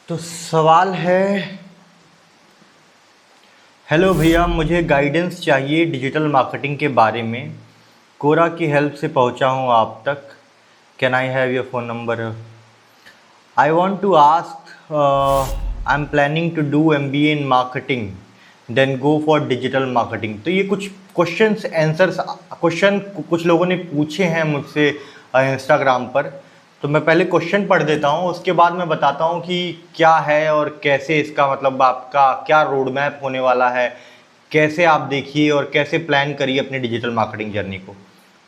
तो सवाल है, हेलो भैया, मुझे गाइडेंस चाहिए डिजिटल मार्केटिंग के बारे में। कोरा की हेल्प से पहुंचा हूं आप तक। Can I have your phone number? I want to ask, I am planning to do MBA in marketing, then go for digital marketing. तो ये कुछ क्वेश्चंस आंसर्स क्वेश्चन कुछ लोगों ने पूछे हैं मुझसे इंस्टाग्राम पर। तो मैं पहले क्वेश्चन पढ़ देता हूँ, उसके बाद मैं बताता हूँ कि क्या है और कैसे इसका मतलब आपका क्या रोड मैप होने वाला है, कैसे आप देखिए और कैसे प्लान करिए अपनी डिजिटल मार्केटिंग जर्नी को।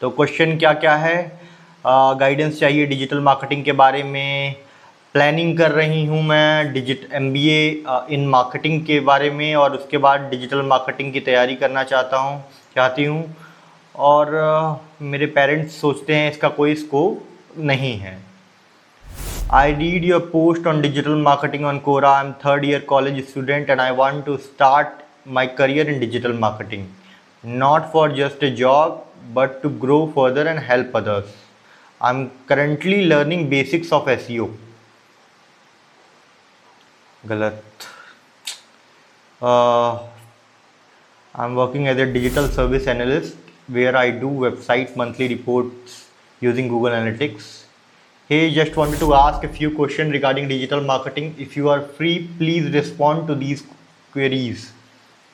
तो क्वेश्चन क्या क्या है? गाइडेंस चाहिए डिजिटल मार्केटिंग के बारे में, प्लानिंग कर रही हूँ मैं MBA इन मार्केटिंग के बारे में, और उसके बाद डिजिटल मार्केटिंग की तैयारी करना चाहती हूँ। और मेरे पेरेंट्स सोचते हैं इसका कोई स्कोप नहीं है। I read your post on digital marketing on Quora. I'm third year college student and I want to start my career in digital marketing. Not for just a job, but to grow further and help others. I'm currently learning basics of SEO. गलत। I'm working as a digital service analyst where I do website monthly reports using Google Analytics. Hey, just wanted to ask a few questions regarding digital marketing. If you are free, please respond to these queries.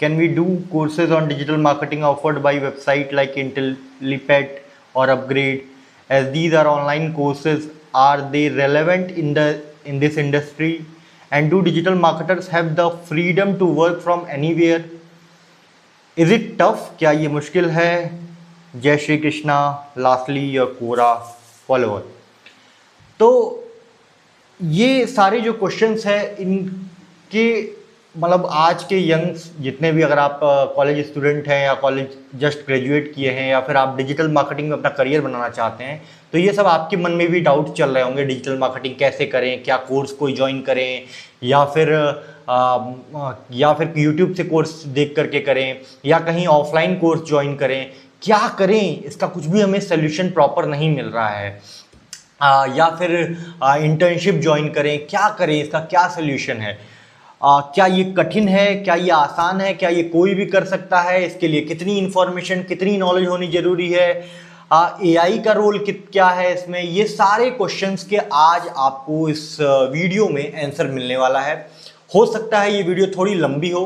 Can we do courses on digital marketing offered by website like Intellipaat or Upgrade? As these are online courses, are they relevant in this industry? And do digital marketers have the freedom to work from anywhere? Is it tough? क्या ये मुश्किल है? जय Shri Krishna, lastly your Quora follower. तो ये सारे जो questions हैं इनके मतलब आज के यंग्स जितने भी, अगर आप कॉलेज स्टूडेंट हैं या कॉलेज जस्ट ग्रेजुएट किए हैं या फिर आप डिजिटल मार्केटिंग में अपना करियर बनाना चाहते हैं, तो ये सब आपके मन में भी डाउट चल रहे होंगे। डिजिटल मार्केटिंग कैसे करें, क्या कोर्स कोई ज्वाइन करें या फिर यूट्यूब से कोर्स देख करके करें या कहीं ऑफलाइन कोर्स ज्वाइन करें, क्या करें? इसका कुछ भी हमें सोल्यूशन प्रॉपर नहीं मिल रहा है। या फिर इंटर्नशिप ज्वाइन करें, क्या करें? इसका क्या सोल्यूशन है? क्या ये कठिन है, क्या ये आसान है, क्या ये कोई भी कर सकता है? इसके लिए कितनी इन्फॉर्मेशन, कितनी नॉलेज होनी जरूरी है? AI का रोल क्या है इसमें? ये सारे क्वेश्चंस के आज आपको इस वीडियो में आंसर मिलने वाला है। हो सकता है ये वीडियो थोड़ी लंबी हो,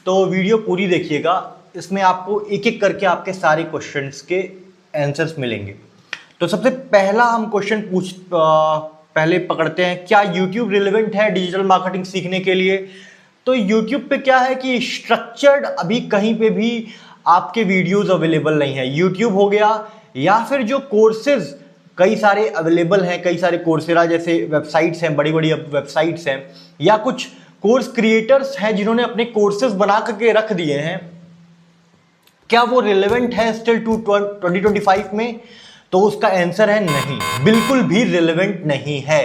तो वीडियो पूरी देखिएगा। इसमें आपको एक एक करके आपके सारे क्वेश्चंस के आंसर्स मिलेंगे। तो सबसे पहला हम क्वेश्चन पहले पकड़ते हैं, क्या YouTube रिलेवेंट है डिजिटल मार्केटिंग सीखने के लिए? तो YouTube पे क्या है कि स्ट्रक्चर्ड अभी कहीं पे भी आपके वीडियोस अवेलेबल नहीं है। YouTube हो गया या फिर जो कोर्सेज कई सारे अवेलेबल हैं, कई सारे कोर्सेरा जैसे वेबसाइट्स हैं, बड़ी बड़ी वेबसाइट्स हैं, या कुछ कोर्स क्रिएटर्स हैं जिन्होंने अपने कोर्सेज बना करके रख दिए हैं, क्या वो रिलेवेंट है स्टिल 2025 में? तो उसका आंसर है नहीं, बिल्कुल भी रिलेवेंट नहीं है।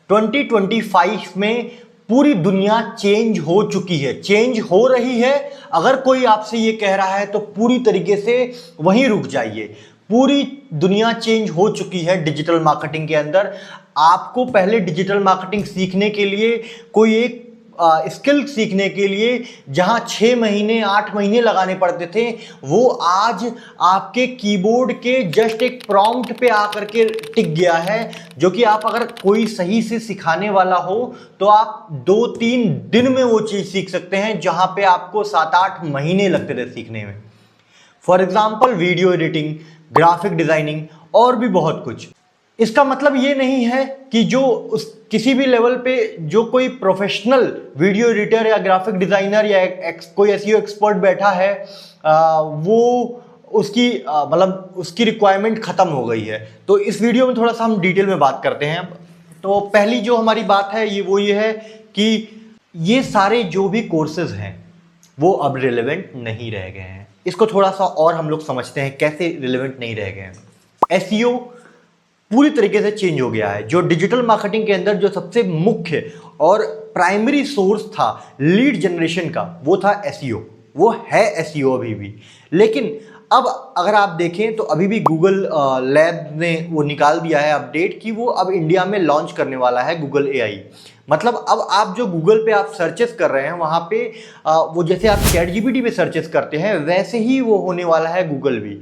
2025 में पूरी दुनिया चेंज हो चुकी है, चेंज हो रही है। अगर कोई आपसे ये कह रहा है तो पूरी तरीके से वहीं रुक जाइए। पूरी दुनिया चेंज हो चुकी है डिजिटल मार्केटिंग के अंदर। आपको पहले डिजिटल मार्केटिंग सीखने के लिए कोई एक स्किल सीखने के लिए जहां 6 महीने 8 महीने लगाने पड़ते थे, वो आज आपके कीबोर्ड के जस्ट एक प्रॉम्प्ट पे आकर के टिक गया है, जो कि आप अगर कोई सही से सिखाने वाला हो तो आप 2-3 दिन में वो चीज सीख सकते हैं, जहां पे आपको 7-8 महीने लगते थे सीखने में। For example video editing, graphic designing और भी बहुत कुछ। इसका मतलब ये नहीं है कि किसी भी लेवल पे जो कोई प्रोफेशनल वीडियो एडिटर या ग्राफिक डिजाइनर या कोई SEO एक्सपर्ट बैठा है वो उसकी रिक्वायरमेंट खत्म हो गई है। तो इस वीडियो में थोड़ा सा हम डिटेल में बात करते हैं। तो पहली जो हमारी बात है ये है कि ये सारे जो भी कोर्सेज हैं वो अब रिलेवेंट नहीं रह गए हैं। इसको थोड़ा सा और हम लोग समझते हैं कैसे रिलेवेंट नहीं रह गए हैं। SEO पूरी तरीके से चेंज हो गया है। जो डिजिटल मार्केटिंग के अंदर जो सबसे मुख्य और प्राइमरी सोर्स था लीड जनरेशन का, वो था SEO। वो है SEO अभी भी, लेकिन अब अगर आप देखें तो अभी भी गूगल लैब ने वो निकाल दिया है अपडेट कि वो अब इंडिया में लॉन्च करने वाला है गूगल AI। मतलब अब आप जो गूगल पे आप सर्चेस कर रहे हैं वहाँ पे वो जैसे आप चैट जीपीटी पे सर्चेस करते हैं वैसे ही वो होने वाला है गूगल भी।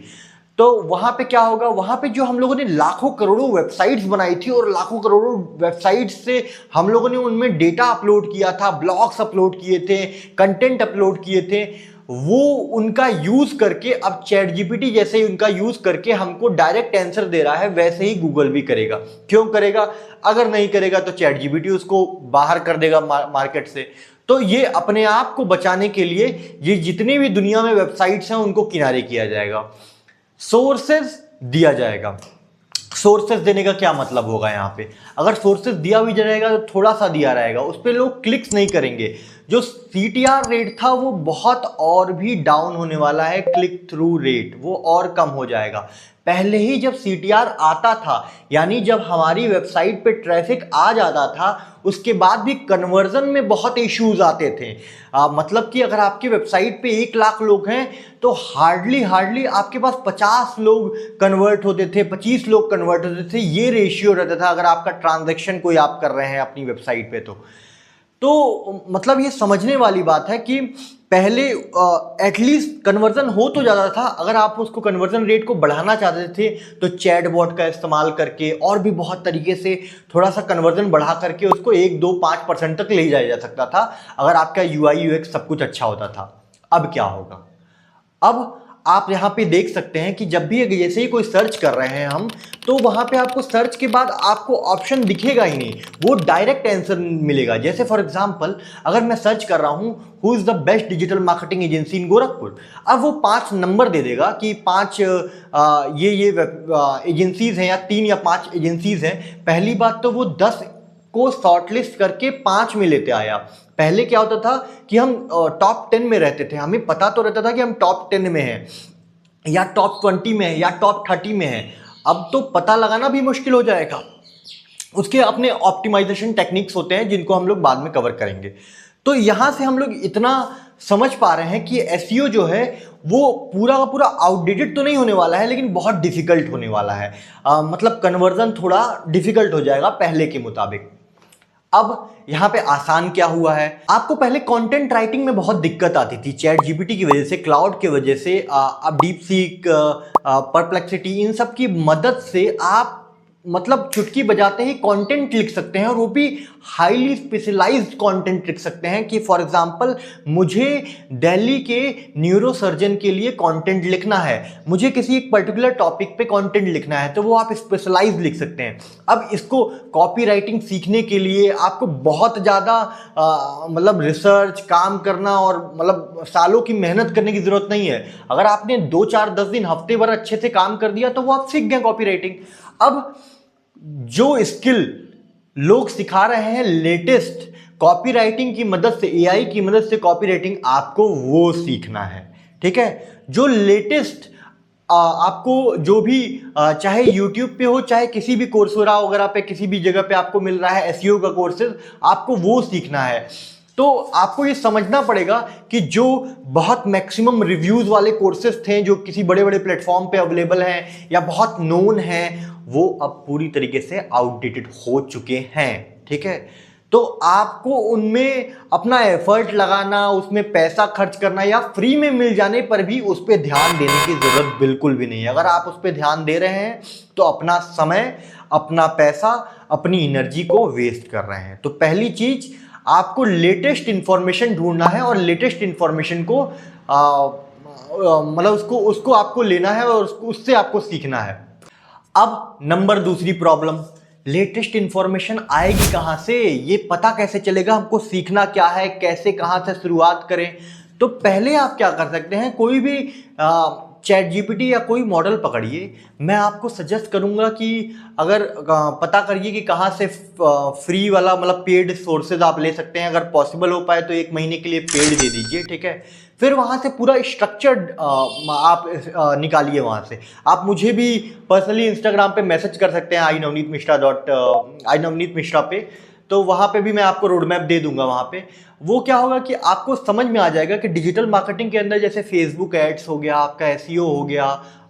तो वहाँ पे क्या होगा, वहाँ पे जो हम लोगों ने लाखों करोड़ों वेबसाइट्स बनाई थी और लाखों करोड़ों वेबसाइट्स से हम लोगों ने उनमें डेटा अपलोड किया था, ब्लॉग्स अपलोड किए थे, कंटेंट अपलोड किए थे, वो उनका यूज करके अब चैट जीपीटी जैसे ही उनका यूज करके हमको डायरेक्ट आंसर दे रहा है, वैसे ही गूगल भी करेगा। क्यों करेगा? अगर नहीं करेगा तो चैट जीपीटी उसको बाहर कर देगा मार्केट से। तो ये अपने आप को बचाने के लिए ये जितनी भी दुनिया में वेबसाइट्स हैं उनको किनारे किया जाएगा, सोर्सेज दिया जाएगा। सोर्सेज देने का क्या मतलब होगा यहाँ पे? अगर सोर्सेज दिया भी जाएगा तो थोड़ा सा दिया रहेगा, उस पर लोग क्लिक्स नहीं करेंगे। जो CTR रेट था वो बहुत और भी डाउन होने वाला है, क्लिक थ्रू रेट वो और कम हो जाएगा। पहले ही जब CTR आता था, यानी जब हमारी वेबसाइट पे ट्रैफिक आ जाता था, उसके बाद भी कन्वर्जन में बहुत इश्यूज आते थे। मतलब कि अगर आपकी वेबसाइट पे 1 लाख लोग हैं तो हार्डली आपके पास 50 लोग कन्वर्ट होते थे, 25 लोग कन्वर्ट होते थे, ये रेशियो रहता था अगर आपका ट्रांजैक्शन कोई आप कर रहे हैं अपनी वेबसाइट पे। तो मतलब ये समझने वाली बात है कि पहले एटलीस्ट कन्वर्जन हो तो जाता था। अगर आप उसको कन्वर्जन रेट को बढ़ाना चाहते थे तो चैटबॉट का इस्तेमाल करके और भी बहुत तरीके से थोड़ा सा कन्वर्जन बढ़ा करके उसको 1, 2, 5% तक ले जाया जा सकता था, अगर आपका UI UX सब कुछ अच्छा होता था। अब क्या होगा? अब आप यहाँ पे देख सकते हैं कि जब भी जैसे ही कोई सर्च कर रहे हैं हम, तो वहाँ पे आपको सर्च के बाद आपको ऑप्शन दिखेगा ही नहीं, वो डायरेक्ट आंसर मिलेगा। जैसे फॉर एग्जांपल अगर मैं सर्च कर रहा हूँ who is the best digital marketing agency in Gorakhpur, अब वो 5 नंबर दे देगा कि 5 ये एजेंसीज हैं या 3 या 5 एजेंसीज हैं। पहली बात तो वो 10 को शॉर्टलिस्ट करके 5 में लेते आया। पहले क्या होता था कि हम टॉप 10 में रहते थे, हमें पता तो रहता था कि हम टॉप 10 में हैं या टॉप 20 में हैं या टॉप 30 में हैं। अब तो पता लगाना भी मुश्किल हो जाएगा। उसके अपने ऑप्टिमाइजेशन टेक्निक्स होते हैं जिनको हम लोग बाद में कवर करेंगे। तो यहां से हम लोग इतना समझ पा रहे हैं कि SEO जो है वो पूरा का पूरा आउटडेटेड तो नहीं होने वाला है, लेकिन बहुत डिफिकल्ट होने वाला है। मतलब कन्वर्जन थोड़ा डिफिकल्ट हो जाएगा पहले के मुताबिक। अब यहाँ पे आसान क्या हुआ है, आपको पहले कंटेंट राइटिंग में बहुत दिक्कत आती थी चैट जीपीटी की वजह से, क्लाउड की वजह से, अब डीप सीक, परप्लेक्सिटी, इन सब की मदद से आप मतलब चुटकी बजाते ही कंटेंट लिख सकते हैं, और वो भी हाईली स्पेशलाइज्ड कंटेंट लिख सकते हैं। कि फॉर एग्जांपल मुझे दिल्ली के न्यूरो सर्जन के लिए कंटेंट लिखना है, मुझे किसी एक पर्टिकुलर टॉपिक पे कंटेंट लिखना है, तो वो आप स्पेशलाइज लिख सकते हैं। अब इसको कॉपी राइटिंग सीखने के लिए आपको बहुत ज़्यादा मतलब रिसर्च काम करना और मतलब सालों की मेहनत करने की ज़रूरत नहीं है। अगर आपने 2, 4, 10 दिन, हफ्ते भर अच्छे से काम कर दिया तो वो आप सीख गए कॉपी राइटिंग। अब जो स्किल लोग सिखा रहे हैं लेटेस्ट कॉपी राइटिंग की मदद से, AI की मदद से कॉपी राइटिंग, आपको वो सीखना है। ठीक है, जो लेटेस्ट आपको जो भी चाहे YouTube पे हो, चाहे किसी भी कोर्सेरा वगैरह पे, किसी भी जगह पे आपको मिल रहा है SEO का कोर्सेज, आपको वो सीखना है। तो आपको ये समझना पड़ेगा कि जो बहुत मैक्सिमम रिव्यूज वाले कोर्सेज थे जो किसी बड़े बड़े प्लेटफॉर्म पे अवेलेबल हैं या बहुत नोन हैं, वो अब पूरी तरीके से आउटडेटेड हो चुके हैं। ठीक है, तो आपको उनमें अपना एफर्ट लगाना, उसमें पैसा खर्च करना या फ्री में मिल जाने पर भी उस पर ध्यान देने की जरूरत बिल्कुल भी नहीं है। अगर आप उस पर ध्यान दे रहे हैं तो अपना समय, अपना पैसा, अपनी एनर्जी को वेस्ट कर रहे हैं। तो पहली चीज, आपको लेटेस्ट इंफॉर्मेशन ढूंढना है और लेटेस्ट इंफॉर्मेशन को मतलब उसको आपको लेना है और उससे आपको सीखना है। अब नंबर दूसरी प्रॉब्लम, लेटेस्ट इंफॉर्मेशन आएगी कहां से, ये पता कैसे चलेगा हमको सीखना क्या है, कैसे कहां से शुरुआत करें। तो पहले आप क्या कर सकते हैं, कोई भी चैट जीपीटी या कोई मॉडल पकड़िए। मैं आपको सजेस्ट करूंगा कि अगर पता करिए कि कहाँ से फ्री वाला मतलब पेड सोर्सेज आप ले सकते हैं। अगर पॉसिबल हो पाए तो 1 महीने के लिए पेड दे दीजिए। ठीक है, फिर वहाँ से पूरा स्ट्रक्चर्ड आप निकालिए। वहाँ से आप मुझे भी पर्सनली इंस्टाग्राम पे मैसेज कर सकते हैं, inavneet mishra पे। तो वहाँ पे भी मैं आपको रोड मैप दे दूंगा। वहाँ पे वो क्या होगा कि आपको समझ में आ जाएगा कि डिजिटल मार्केटिंग के अंदर जैसे फेसबुक एड्स हो गया, आपका एसईओ हो गया,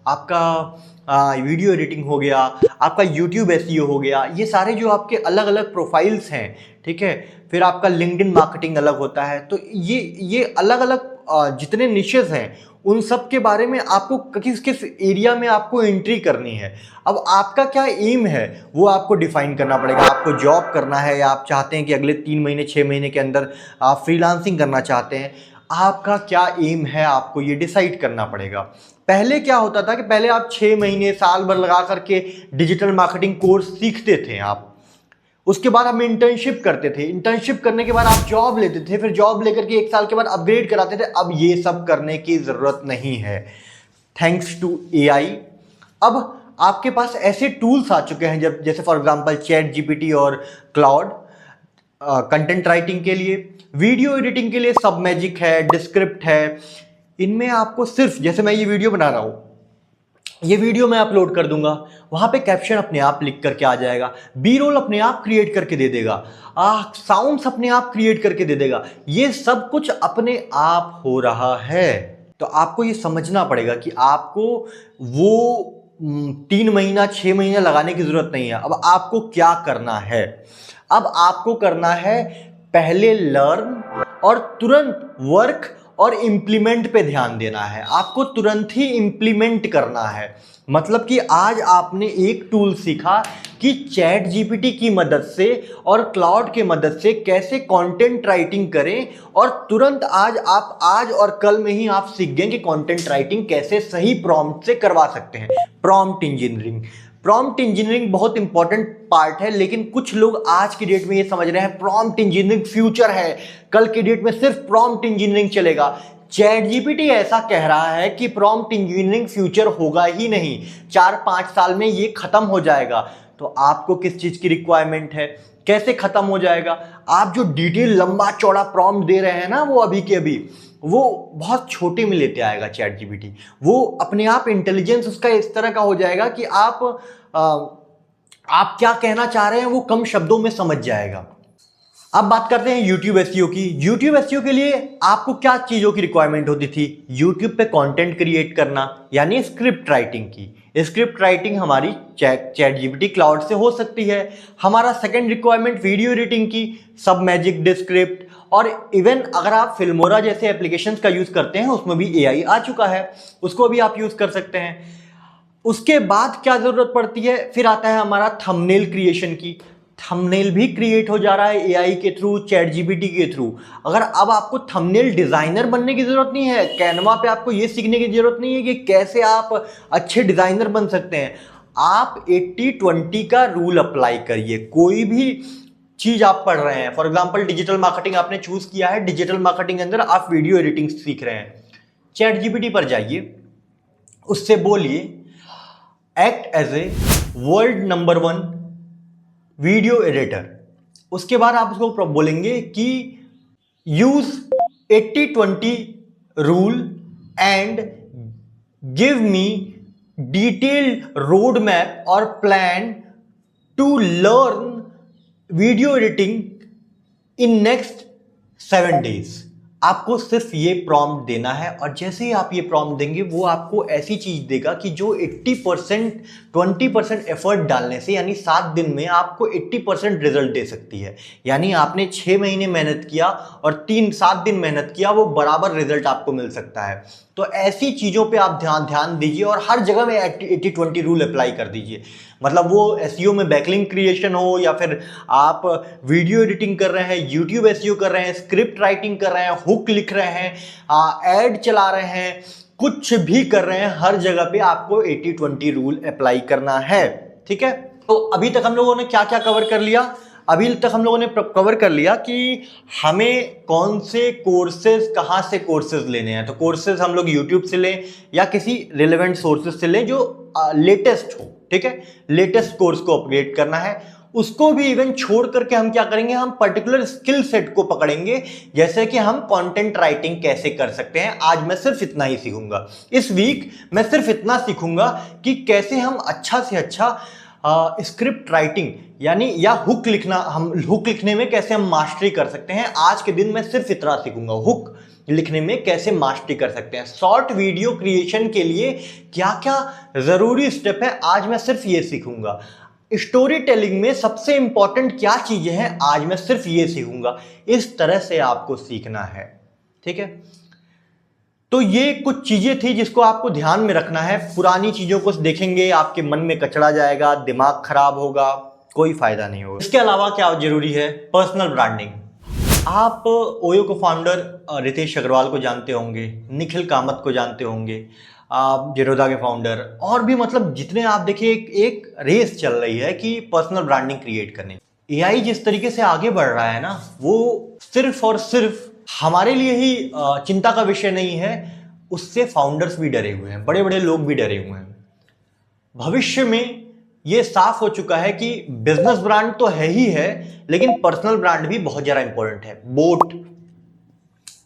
आपका वीडियो एडिटिंग हो गया, आपका यूट्यूब एसईओ हो गया, ये सारे जो आपके अलग अलग प्रोफाइल्स हैं, ठीक है। फिर आपका लिंक्डइन मार्केटिंग अलग होता है। तो ये अलग अलग जितने निशेस हैं उन सब के बारे में आपको किस किस एरिया में आपको एंट्री करनी है। अब आपका क्या एम है वो आपको डिफाइन करना पड़ेगा। आपको जॉब करना है या आप चाहते हैं कि अगले 3 महीने 6 महीने के अंदर आप फ्रीलांसिंग करना चाहते हैं, आपका क्या एम है आपको ये डिसाइड करना पड़ेगा। पहले क्या होता था कि पहले आप 6 महीने साल भर लगा करके डिजिटल मार्केटिंग कोर्स सीखते थे आप, उसके बाद हम इंटर्नशिप करते थे, इंटर्नशिप करने के बाद आप जॉब लेते थे, फिर जॉब लेकर के 1 साल के बाद अपग्रेड कराते थे। अब ये सब करने की जरूरत नहीं है, थैंक्स टू एआई। अब आपके पास ऐसे टूल्स आ चुके हैं जब जैसे फॉर एग्जांपल चैट जीपीटी और क्लाउड, कंटेंट राइटिंग के लिए, वीडियो एडिटिंग के लिए सब मैजिक है, डिस्क्रिप्ट है। इनमें आपको सिर्फ जैसे मैं ये वीडियो बना रहा हूं, ये वीडियो मैं अपलोड कर दूंगा, वहां पे कैप्शन अपने आप लिख करके आ जाएगा, बी रोल अपने आप क्रिएट करके दे देगा, साउंड्स अपने आप क्रिएट करके दे देगा। ये सब कुछ अपने आप हो रहा है। तो आपको ये समझना पड़ेगा कि आपको वो 3 महीना 6 महीना लगाने की जरूरत नहीं है। अब आपको क्या करना है? अब आपको करना है पहले लर्न और तुरंत वर्क और इम्प्लीमेंट पे ध्यान देना है। आपको तुरंत ही इम्प्लीमेंट करना है। मतलब कि आज आपने एक टूल सीखा कि चैट जीपीटी की मदद से और क्लाउड के मदद से कैसे कंटेंट राइटिंग करें, और तुरंत आज और कल में ही आप सीख गए कि कंटेंट राइटिंग कैसे सही प्रॉम्प्ट से करवा सकते हैं। प्रॉम्प्ट इंजीनियरिंग बहुत इंपॉर्टेंट पार्ट है, लेकिन कुछ लोग आज की डेट में ये समझ रहे हैं प्रॉम्प्ट इंजीनियरिंग फ्यूचर है, कल की डेट में सिर्फ प्रॉम्प्ट इंजीनियरिंग चलेगा। चैट जीपीटी ऐसा कह रहा है कि प्रॉम्प्ट इंजीनियरिंग फ्यूचर होगा ही नहीं, 4-5 साल में ये खत्म हो जाएगा। तो आपको किस चीज की रिक्वायरमेंट है, कैसे खत्म हो जाएगा? आप जो डिटेल लंबा चौड़ा प्रॉम्प्ट दे रहे हैं ना, वो अभी के अभी वो बहुत छोटे में लेते आएगा चैट जीपीटी। वो अपने आप इंटेलिजेंस उसका इस तरह का हो जाएगा कि आप क्या कहना चाह रहे हैं वो कम शब्दों में समझ जाएगा। अब बात करते हैं यूट्यूब एसईओ की। यूट्यूब एसईओ के लिए आपको क्या चीजों की रिक्वायरमेंट होती थी? यूट्यूब पे कंटेंट क्रिएट करना, यानी स्क्रिप्ट राइटिंग की। स्क्रिप्ट राइटिंग हमारी चैट जीपीटी क्लाउड से हो सकती है। हमारा सेकंड रिक्वायरमेंट वीडियो एडिटिंग की, सब मैजिक, डिस्क्रिप्ट, और इवन अगर आप फिल्मोरा जैसे एप्लीकेशंस का यूज करते हैं उसमें भी एआई आ चुका है, उसको भी आप यूज कर सकते हैं। उसके बाद क्या जरूरत पड़ती है? फिर आता है हमारा थंबनेल क्रिएशन की। थंबनेल भी क्रिएट हो जा रहा है एआई के थ्रू, चैट जीपीटी के थ्रू। अगर अब आपको थंबनेल डिजाइनर बनने की जरूरत नहीं है, कैनवा पे आपको ये सीखने की जरूरत नहीं है कि कैसे आप अच्छे डिजाइनर बन सकते हैं। आप 80-20 का रूल अप्लाई करिए। कोई भी चीज आप पढ़ रहे हैं, फॉर एग्जाम्पल डिजिटल मार्केटिंग आपने चूज किया है, डिजिटल मार्केटिंग के अंदर आप वीडियो एडिटिंग सीख रहे हैं, चैट जीपीटी पर जाइए, उससे बोलिए act as a world number 1 video editor. उसके बाद आप उसको बोलेंगे कि use 80-20 rule and give me detailed road map और plan to learn video editing in next 7 days। आपको सिर्फ ये प्रॉम्प्ट देना है, और जैसे ही आप ये प्रॉम्प्ट देंगे वो आपको ऐसी चीज देगा कि जो 80% 20% एफर्ट डालने से, यानी 7 दिन में आपको 80% रिजल्ट दे सकती है। यानी आपने 6 महीने मेहनत किया और 3-7 दिन मेहनत किया, वो बराबर रिजल्ट आपको मिल सकता है। तो ऐसी चीजों पे आप ध्यान दीजिए और हर जगह में 80-20 रूल अप्लाई कर दीजिए। मतलब वो एसईओ में बैकलिंक क्रिएशन हो, या फिर आप वीडियो एडिटिंग कर रहे हैं, यूट्यूब एसईओ कर रहे हैं, स्क्रिप्ट राइटिंग कर रहे हैं, हुक लिख रहे हैं, एड चला रहे हैं, कुछ भी कर रहे हैं, हर जगह पे आपको 80-20 रूल अप्लाई करना है। ठीक है, तो अभी तक हम लोगों ने क्या क्या कवर कर लिया? अभी तक हम लोगों ने कवर कर लिया कि हमें कौन से कोर्सेज, कहाँ से कोर्सेज लेने हैं। तो कोर्सेज हम लोग यूट्यूब से लें या किसी रिलेवेंट सोर्सेज से लें जो लेटेस्ट हो। ठीक है, लेटेस्ट कोर्स को अपग्रेड करना है। उसको भी इवन छोड़ करके हम क्या करेंगे, हम पर्टिकुलर स्किल सेट को पकड़ेंगे, जैसे कि हम कंटेंट राइटिंग कैसे कर सकते हैं। आज मैं सिर्फ इतना ही सीखूंगा, इस वीक मैं सिर्फ इतना सीखूंगा कि कैसे हम अच्छा से अच्छा स्क्रिप्ट राइटिंग यानी या हुक लिखना, हम हुक लिखने में कैसे हम मास्टरी कर सकते हैं। आज के दिन मैं सिर्फ इतना सीखूंगा, हुक लिखने में कैसे मास्टरी कर सकते हैं। शॉर्ट वीडियो क्रिएशन के लिए क्या क्या ज़रूरी स्टेप है, आज मैं सिर्फ ये सीखूंगा। स्टोरी टेलिंग में सबसे इंपॉर्टेंट क्या चीज़ें हैं, आज मैं सिर्फ ये सीखूंगा। इस तरह से आपको सीखना है, ठीक है। तो ये कुछ चीज़ें थी जिसको आपको ध्यान में रखना है। पुरानी चीज़ों को देखेंगे आपके मन में कचड़ा जाएगा, दिमाग खराब होगा, कोई फायदा नहीं होगा। इसके अलावा क्या जरूरी है, पर्सनल ब्रांडिंग। आप ओयो को फाउंडर रितेश अग्रवाल को जानते होंगे, निखिल कामत को जानते होंगे, आप जेरोदा के फाउंडर, और भी मतलब जितने आप देखिए एक रेस चल रही है कि पर्सनल ब्रांडिंग क्रिएट करने। एआई जिस तरीके से आगे बढ़ रहा है ना, वो सिर्फ और सिर्फ हमारे लिए ही चिंता का विषय नहीं है, उससे फाउंडर्स भी डरे हुए हैं, बड़े बड़े लोग भी डरे हुए हैं। भविष्य में ये साफ हो चुका है कि बिजनेस ब्रांड तो है ही है, लेकिन पर्सनल ब्रांड भी बहुत ज़्यादा इंपॉर्टेंट है। बोट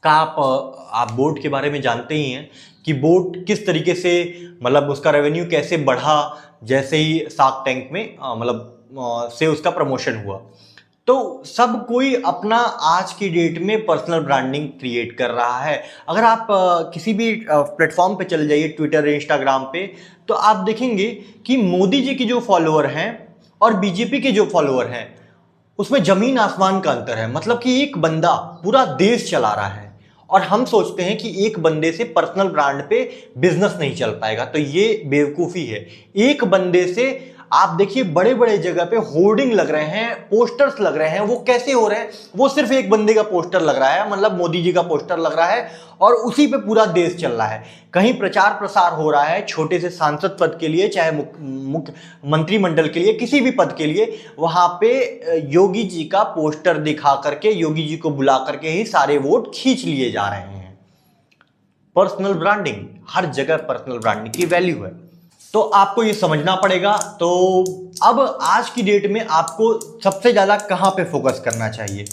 का आप बोट के बारे में जानते ही हैं कि बोट किस तरीके से मतलब उसका रेवेन्यू कैसे बढ़ा जैसे ही शार्क टैंक में से उसका प्रमोशन हुआ। तो सब कोई अपना आज की डेट में पर्सनल ब्रांडिंग क्रिएट कर रहा है। अगर आप किसी भी प्लेटफॉर्म पे चले जाइए, ट्विटर, इंस्टाग्राम पे, तो आप देखेंगे कि मोदी जी के जो फॉलोअर हैं और बीजेपी के जो फॉलोअर हैं, उसमें जमीन आसमान का अंतर है। मतलब कि एक बंदा पूरा देश चला रहा है और हम सोचते हैं कि एक बंदे से पर्सनल ब्रांड पे बिजनेस नहीं चल पाएगा, तो ये बेवकूफ़ी है। एक बंदे से आप देखिए बड़े बड़े जगह पे होर्डिंग लग रहे हैं, पोस्टर्स लग रहे हैं। वो कैसे हो रहे हैं, वो सिर्फ एक बंदे का पोस्टर लग रहा है, मतलब मोदी जी का पोस्टर लग रहा है और उसी पे पूरा देश चल रहा है। कहीं प्रचार प्रसार हो रहा है छोटे से सांसद पद के लिए, चाहे मुख्य मंत्रिमंडल के लिए, किसी भी पद के लिए, वहां पे योगी जी का पोस्टर दिखा करके, योगी जी को बुला करके ही सारे वोट खींच लिए जा रहे हैं। पर्सनल ब्रांडिंग, हर जगह पर्सनल ब्रांडिंग की वैल्यू है, तो आपको ये समझना पड़ेगा। तो अब आज की डेट में आपको सबसे ज़्यादा कहाँ पे फोकस करना चाहिए?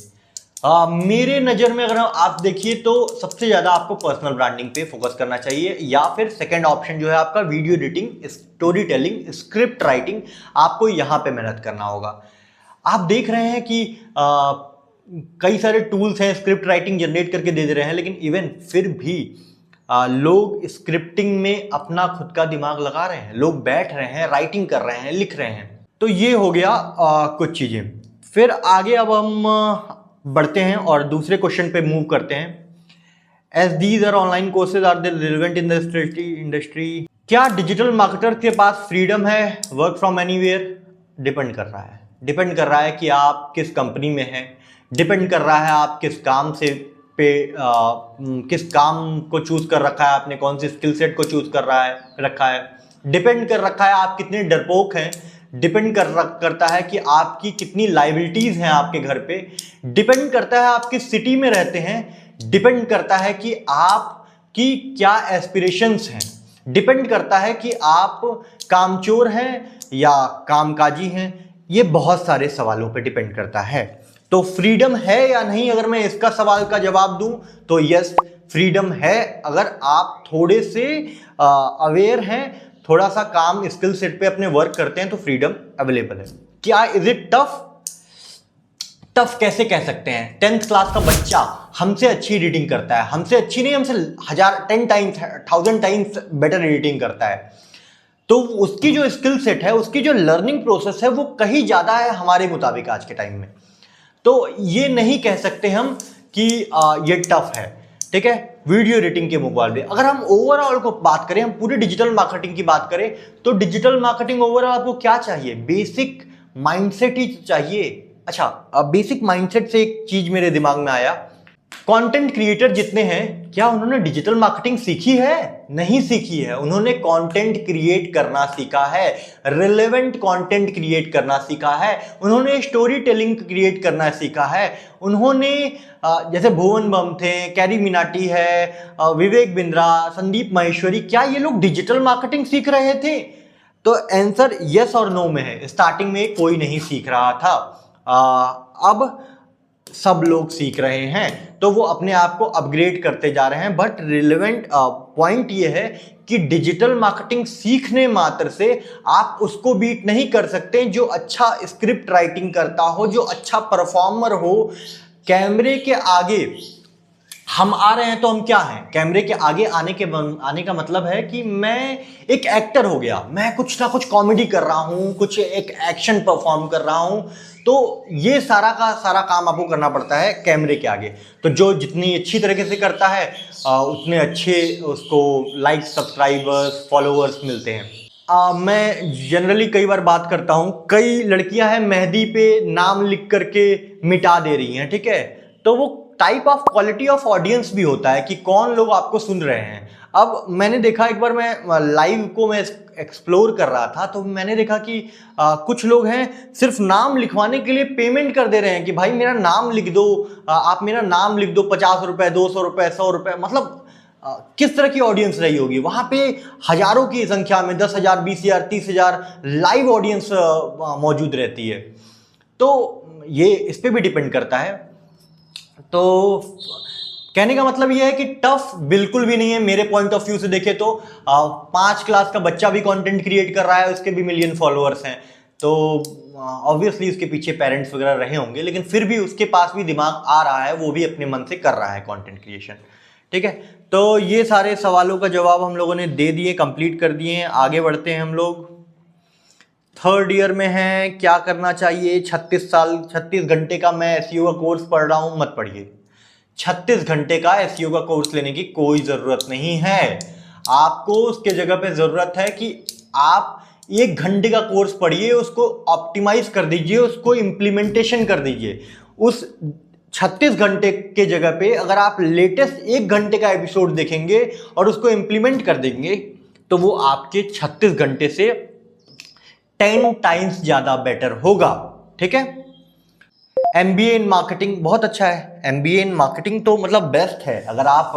मेरे नज़र में अगर आप देखिए तो सबसे ज़्यादा आपको पर्सनल ब्रांडिंग पे फोकस करना चाहिए, या फिर सेकंड ऑप्शन जो है आपका video editing, story telling, script writing, आपको यहाँ पे मेहनत करना होगा। आप देख रहे हैं कि कई सारे टूल्स हैं स्क्रिप्ट राइटिंग जनरेट करके दे रहे हैं, लेकिन इवन फिर भी लोग स्क्रिप्टिंग में अपना खुद का दिमाग लगा रहे हैं, लोग बैठ रहे हैं, राइटिंग कर रहे हैं, लिख रहे हैं। तो ये हो गया कुछ चीज़ें। फिर आगे अब हम बढ़ते हैं और दूसरे क्वेश्चन पे मूव करते हैं। As these are online courses are they relevant in the industry? क्या डिजिटल मार्केटर के पास फ्रीडम है वर्क फ्रॉम एनीवेयर? डिपेंड कर रहा है, डिपेंड कर रहा है कि आप किस कंपनी में हैं, डिपेंड कर रहा है आप किस काम से किस काम को चूज कर रखा है आपने, कौन सी स्किल सेट को चूज कर रखा है, डिपेंड कर रखा है आप कितने डरपोक हैं, डिपेंड करता है कि आपकी कितनी लाइबिलिटीज हैं आपके घर पे, डिपेंड करता है आप किस सिटी में रहते हैं, डिपेंड करता है कि आपकी क्या एस्पिरेशंस हैं, डिपेंड करता है कि आप कामचोर हैं या कामकाजी हैं। ये बहुत सारे सवालों पे डिपेंड करता है। तो फ्रीडम है या नहीं, अगर मैं इसका सवाल का जवाब दूं तो यस, फ्रीडम है। अगर आप थोड़े से अवेयर हैं, थोड़ा सा काम स्किल सेट पे अपने वर्क करते हैं, तो फ्रीडम अवेलेबल है। क्या इज इट टफ? टफ कैसे कह सकते हैं? 10th क्लास का बच्चा हमसे अच्छी रीडिंग करता है, हमसे अच्छी नहीं, हमसे 1000 टाइम्स बेटर रीडिंग करता है। तो उसकी जो स्किल सेट है, उसकी जो लर्निंग प्रोसेस है, वो कहीं ज्यादा है हमारे मुताबिक आज के टाइम में। तो ये नहीं कह सकते हम कि ये टफ है, ठीक है, वीडियो एडिटिंग के मुकाबले। अगर हम ओवरऑल को बात करें, हम पूरे डिजिटल मार्केटिंग की बात करें, तो डिजिटल मार्केटिंग ओवरऑल आपको क्या चाहिए? बेसिक माइंडसेट ही चाहिए। अच्छा, अब बेसिक माइंडसेट से एक चीज मेरे दिमाग में आया, कंटेंट क्रिएटर जितने हैं, क्या उन्होंने डिजिटल मार्केटिंग सीखी है? नहीं सीखी है। उन्होंने कंटेंट क्रिएट करना सीखा है, रिलेवेंट कंटेंट क्रिएट करना सीखा है, उन्होंने स्टोरी टेलिंग क्रिएट करना सीखा है। उन्होंने जैसे भुवन बम थे, कैरी मिनाटी है, विवेक बिंद्रा, संदीप माहेश्वरी, क्या ये लोग डिजिटल मार्केटिंग सीख रहे थे? तो आंसर यस और नो में है। स्टार्टिंग में कोई नहीं सीख रहा था, अब सब लोग सीख रहे हैं, तो वो अपने आप को अपग्रेड करते जा रहे हैं। बट रिलेवेंट पॉइंट ये है कि डिजिटल मार्केटिंग सीखने मात्र से आप उसको बीट नहीं कर सकते जो अच्छा स्क्रिप्ट राइटिंग करता हो, जो अच्छा परफॉर्मर हो। कैमरे के आगे हम आ रहे हैं तो हम क्या हैं? कैमरे के आगे आने का मतलब है कि मैं एक एक्टर हो गया, मैं कुछ ना कुछ कॉमेडी कर रहा हूं, कुछ एक एक्शन परफॉर्म कर रहा हूं। तो ये सारा का सारा काम आपको करना पड़ता है कैमरे के आगे। तो जो जितनी अच्छी तरीके से करता है उतने अच्छे उसको लाइक, सब्सक्राइबर्स, फॉलोअर्स मिलते हैं। मैं जनरली कई बार बात करता हूं, कई लड़कियां हैं मेहंदी पे नाम लिख करके मिटा दे रही हैं, ठीक है। तो वो type of quality of audience भी होता है कि कौन लोग आपको सुन रहे हैं। अब मैंने देखा, एक बार मैं लाइव को मैं एक्सप्लोर कर रहा था तो मैंने देखा कि कुछ लोग हैं सिर्फ नाम लिखवाने के लिए पेमेंट कर दे रहे हैं कि भाई मेरा नाम लिख दो, आप मेरा नाम लिख दो, 50 रुपए, 200 रुपए, 100 रुपए। मतलब किस तरह की ऑडियंस रही होगी वहां पे? हजारों की संख्या में 10,000, 20,000, 30,000 लाइव ऑडियंस मौजूद रहती है। तो ये इस पे भी डिपेंड करता है। तो कहने का मतलब यह है कि टफ बिल्कुल भी नहीं है मेरे पॉइंट ऑफ व्यू से देखे तो। 5 क्लास का बच्चा भी कंटेंट क्रिएट कर रहा है, उसके भी मिलियन फॉलोअर्स हैं। तो ऑब्वियसली उसके पीछे पेरेंट्स वगैरह रहे होंगे, लेकिन फिर भी उसके पास भी दिमाग आ रहा है, वो भी अपने मन से कर रहा है कंटेंट क्रिएशन, ठीक है। तो ये सारे सवालों का जवाब हम लोगों ने दे दिए, कंप्लीट कर दिए हैं। आगे बढ़ते हैं हम लोग। 3rd ईयर में हैं, क्या करना चाहिए? 36 घंटे का मैं एसईओ का कोर्स पढ़ रहा हूं। मत पढ़िए। 36 घंटे का एसईओ का कोर्स लेने की कोई जरूरत नहीं है। आपको उसके जगह पे जरूरत है कि आप 1 घंटे का कोर्स पढ़िए, उसको ऑप्टिमाइज कर दीजिए, उसको इंप्लीमेंटेशन कर दीजिए। उस 36 घंटे के जगह पे अगर आप लेटेस्ट 1 घंटे का एपिसोड देखेंगे और उसको इंप्लीमेंट कर देंगे तो वो आपके 36 घंटे से 10 टाइम्स ज्यादा बेटर होगा, ठीक है। MBA इन मार्केटिंग बहुत अच्छा है। MBA इन मार्केटिंग तो मतलब बेस्ट है। अगर आप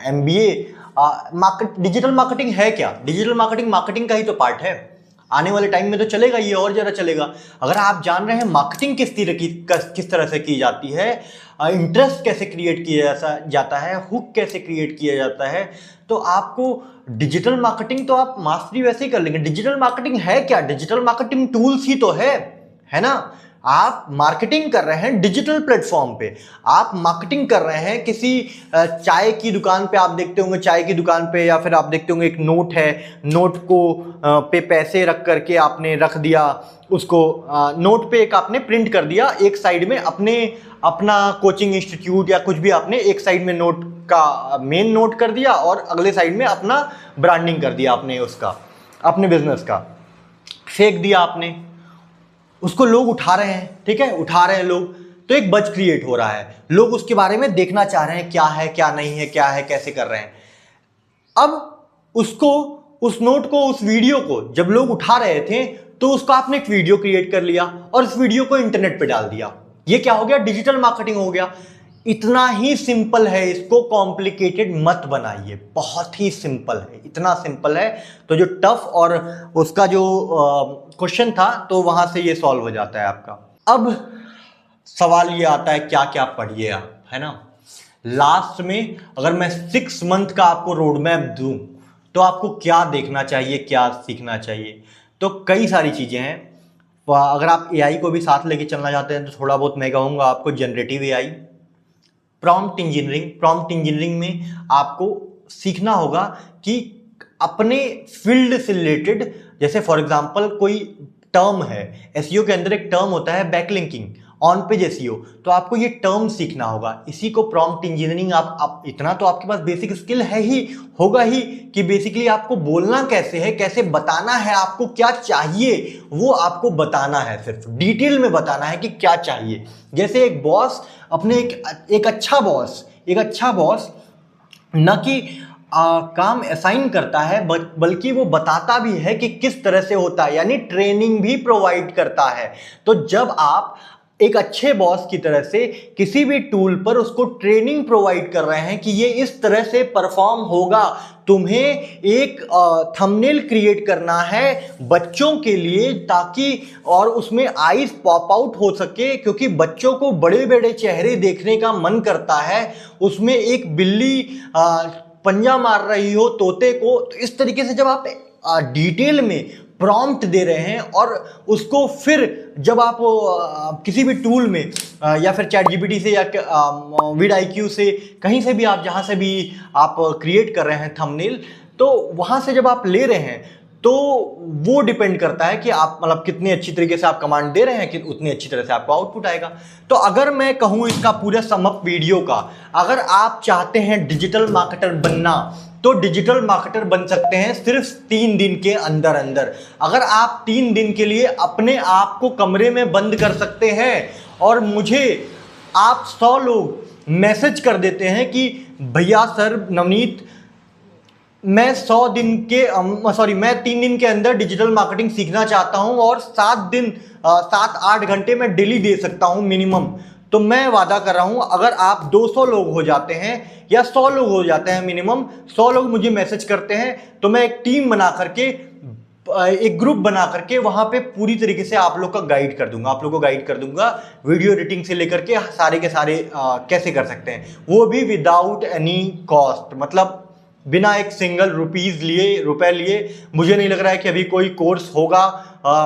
MBA डिजिटल मार्केटिंग है क्या? डिजिटल मार्केटिंग मार्केटिंग का ही तो पार्ट है। आने वाले टाइम में तो चलेगा, ये और ज़्यादा चलेगा। अगर आप जान रहे हैं मार्केटिंग किस तरह से की जाती है, इंटरेस्ट कैसे क्रिएट किया जाता है, हुक कैसे क्रिएट किया जाता है, तो आपको डिजिटल मार्केटिंग तो आप मास्टरी वैसे ही कर लेंगे। डिजिटल मार्केटिंग है क्या? डिजिटल मार्केटिंग टूल्स ही तो है ना। आप मार्केटिंग कर रहे हैं डिजिटल प्लेटफॉर्म पे, आप मार्केटिंग कर रहे हैं किसी चाय की दुकान पे। आप देखते होंगे चाय की दुकान पे, या फिर आप देखते होंगे एक नोट है, नोट को पे पैसे रख करके आपने रख दिया, उसको नोट पे एक आपने प्रिंट कर दिया, एक साइड में अपना कोचिंग इंस्टीट्यूट या कुछ भी आपने एक साइड में नोट का मेन नोट कर दिया और अगले साइड में अपना ब्रांडिंग कर दिया आपने, उसका अपने बिजनेस का फेंक दिया आपने। उसको लोग उठा रहे हैं, ठीक है, उठा रहे हैं लोग, तो एक बज क्रिएट हो रहा है। लोग उसके बारे में देखना चाह रहे हैं क्या है, क्या नहीं है, क्या है, कैसे कर रहे हैं। अब उसको, उस नोट को, उस वीडियो को जब लोग उठा रहे थे तो उसका आपने एक वीडियो क्रिएट कर लिया और इस वीडियो को इंटरनेट पे डाल दिया। ये क्या हो गया? डिजिटल मार्केटिंग हो गया। इतना ही सिंपल है, इसको कॉम्प्लिकेटेड मत बनाइए, बहुत ही सिंपल है, इतना सिंपल है। तो जो टफ और उसका जो क्वेश्चन था तो वहां से ये सॉल्व हो जाता है आपका। अब सवाल ये आता है क्या क्या पढ़िए आप, है ना। लास्ट में अगर मैं 6 मंथ का आपको रोड मैप दूं तो आपको क्या देखना चाहिए, क्या सीखना चाहिए? तो कई सारी चीजें हैं। अगर आप AI को भी साथ लेके चलना चाहते हैं तो थोड़ा बहुत मैं कहूँगा आपको जनरेटिव AI, प्रॉम्प्ट इंजीनियरिंग में आपको सीखना होगा कि अपने फील्ड से रिलेटेड, जैसे फॉर एग्जांपल कोई टर्म है, एसईओ के अंदर एक टर्म होता है बैकलिंकिंग, ऑन पेज एसईओ, तो आपको ये टर्म सीखना होगा। इसी को प्रॉम्प्ट इंजीनियरिंग। आप इतना तो आपके पास बेसिक स्किल है ही, होगा ही, कि बेसिकली आपको बोलना कैसे है, कैसे बताना है, आपको क्या चाहिए वो आपको बताना है, सिर्फ डिटेल में बताना है कि क्या चाहिए। जैसे एक बॉस अपने एक अच्छा बॉस न कि काम असाइन करता है बल्कि वो बताता भी है कि किस तरह से होता है, यानी ट्रेनिंग भी प्रोवाइड करता है। तो जब आप एक अच्छे बॉस की तरह से किसी भी टूल पर उसको ट्रेनिंग प्रोवाइड कर रहे हैं कि ये इस तरह से परफॉर्म होगा, तुम्हें एक थंबनेल क्रिएट करना है बच्चों के लिए ताकि, और उसमें आईज पॉप आउट हो सके, क्योंकि बच्चों को बड़े बड़े चेहरे देखने का मन करता है। उसमें एक बिल्ली पंजा मार रही हो तोते को। तो इस तरीके से जब आप डिटेल में प्रॉम्प्ट दे रहे हैं और उसको फिर जब आप किसी भी टूल में या फिर चैट जीपीटी से या vidIQ से कहीं से भी आप जहां से भी आप क्रिएट कर रहे हैं थंबनेल, तो वहां से जब आप ले रहे हैं तो वो डिपेंड करता है कि आप मतलब कितनी अच्छी तरीके से आप कमांड दे रहे हैं कि उतनी अच्छी तरह से आपको आउटपुट आएगा। तो अगर मैं कहूं इसका पूरा समअप वीडियो का, अगर आप चाहते हैं डिजिटल मार्केटर बनना तो डिजिटल मार्केटर बन सकते हैं सिर्फ 3 दिन के अंदर अंदर। अगर आप 3 दिन के लिए अपने आप को कमरे में बंद कर सकते हैं और मुझे आप 100 लोग मैसेज कर देते हैं कि भैया सर नवनीत मैं 3 दिन के अंदर डिजिटल मार्केटिंग सीखना चाहता हूं और 7-8 घंटे में डेली दे सकता हूं मिनिमम, तो मैं वादा कर रहा हूं अगर आप 200 लोग हो जाते हैं या 100 लोग हो जाते हैं, मिनिमम 100 लोग मुझे मैसेज करते हैं, तो मैं एक टीम बना करके, एक ग्रुप बना करके वहां पे पूरी तरीके से आप लोग का गाइड कर दूंगा, आप लोग को गाइड कर दूंगा वीडियो एडिटिंग से लेकर के सारे के सारे कैसे कर सकते हैं, वो भी विदाउट एनी कॉस्ट, मतलब बिना एक सिंगल रुपए लिए। मुझे नहीं लग रहा है कि अभी कोई कोर्स होगा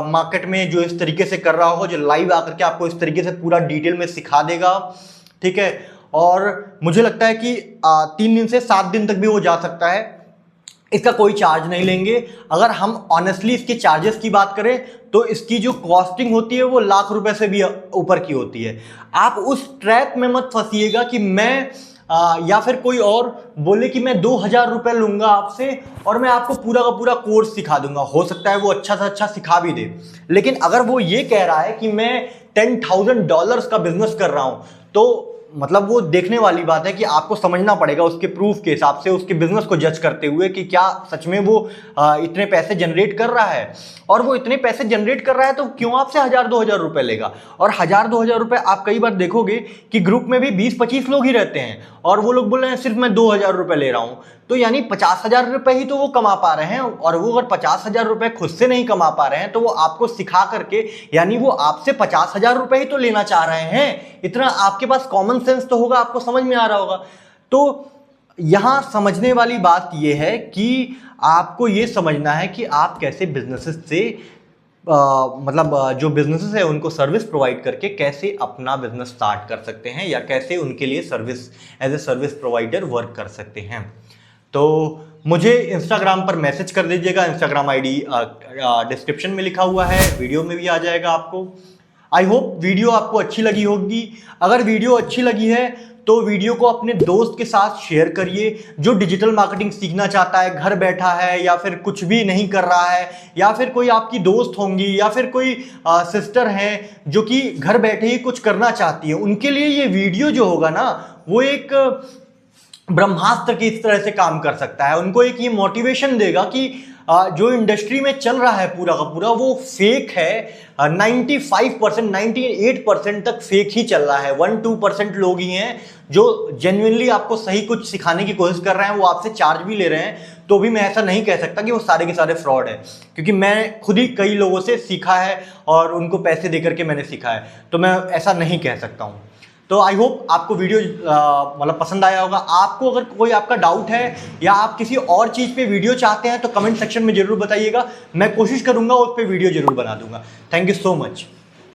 मार्केट में जो इस तरीके से कर रहा हो, जो लाइव आकर के आपको इस तरीके से पूरा डिटेल में सिखा देगा, ठीक है। और मुझे लगता है कि 3 दिन से 7 दिन तक भी वो जा सकता है, इसका कोई चार्ज नहीं लेंगे। अगर हम ऑनेस्टली इसके चार्जेस की बात करें तो इसकी जो कॉस्टिंग होती है वो लाख रुपए से भी ऊपर की होती है। आप उस ट्रैप में मत फंसिएगा कि मैं या फिर कोई और बोले कि मैं 2000 रुपए लूंगा आपसे और मैं आपको पूरा का पूरा कोर्स सिखा दूंगा। हो सकता है वो अच्छा से अच्छा सिखा भी दे, लेकिन अगर वो ये कह रहा है कि मैं $10,000 का बिजनेस कर रहा हूं, तो मतलब वो देखने वाली बात है कि आपको समझना पड़ेगा उसके प्रूफ के हिसाब से, उसके बिजनेस को जज करते हुए कि क्या सच में वो इतने पैसे जनरेट कर रहा है। और वो इतने पैसे जनरेट कर रहा है तो क्यों आपसे 1000-2000 रुपए लेगा। और 1000-2000 रुपए आप कई बार देखोगे कि ग्रुप में भी 20-25 लोग ही रहते हैं और वो लोग बोल रहे हैं सिर्फ मैं 2000 रुपए ले रहा हूं, तो यानी 50,000 रुपए ही तो वो कमा पा रहे हैं। और वो अगर 50,000 रुपए खुद से नहीं कमा पा रहे हैं तो वो आपको सिखा करके, यानी वो आपसे 50,000 रुपए ही तो लेना चाह रहे हैं। इतना आपके पास कॉमन सेंस तो होगा, आपको समझ में आ रहा होगा। तो यहां समझने वाली बात यह है कि आपको ये समझना है कि आप कैसे बिजनेसेस से मतलब जो बिजनेसेस है उनको सर्विस प्रोवाइड करके कैसे अपना बिजनेस स्टार्ट कर सकते हैं या कैसे उनके लिए service as a service provider work कर सकते हैं। तो मुझे इंस्टाग्राम पर मैसेज कर दीजिएगा, इंस्टाग्राम आईडी डिस्क्रिप्शन में लिखा हुआ है, वीडियो में भी आ जाएगा आपको। आई होप वीडियो आपको अच्छी लगी होगी। अगर वीडियो अच्छी लगी है तो वीडियो को अपने दोस्त के साथ शेयर करिए जो डिजिटल मार्केटिंग सीखना चाहता है, घर बैठा है या फिर कुछ भी नहीं कर रहा है, या फिर कोई आपकी दोस्त होंगी या फिर कोई सिस्टर है जो कि घर बैठे ही कुछ करना चाहती है। उनके लिए ये वीडियो जो होगा ना वो एक ब्रह्मास्त्र की इस तरह से काम कर सकता है। उनको एक ये मोटिवेशन देगा कि जो इंडस्ट्री में चल रहा है पूरा का पूरा वो फेक है। 95%, 98% तक फेक ही चल रहा है। 1-2% लोग ही हैं जो जेन्युइनली आपको सही कुछ सिखाने की कोशिश कर रहे हैं, वो आपसे चार्ज भी ले रहे हैं। तो भी मैं ऐसा नहीं कह सकता कि वो सारे के सारे फ्रॉड है, क्योंकि मैं खुद ही कई लोगों से सीखा है और उनको पैसे दे करके मैंने सीखा है, तो मैं ऐसा नहीं कह सकता हूँ। तो आई होप आपको वीडियो मतलब पसंद आया होगा। आपको अगर कोई आपका डाउट है या आप किसी और चीज़ पे वीडियो चाहते हैं तो कमेंट सेक्शन में जरूर बताइएगा, मैं कोशिश करूंगा उस पर वीडियो जरूर बना दूंगा। Thank you so much.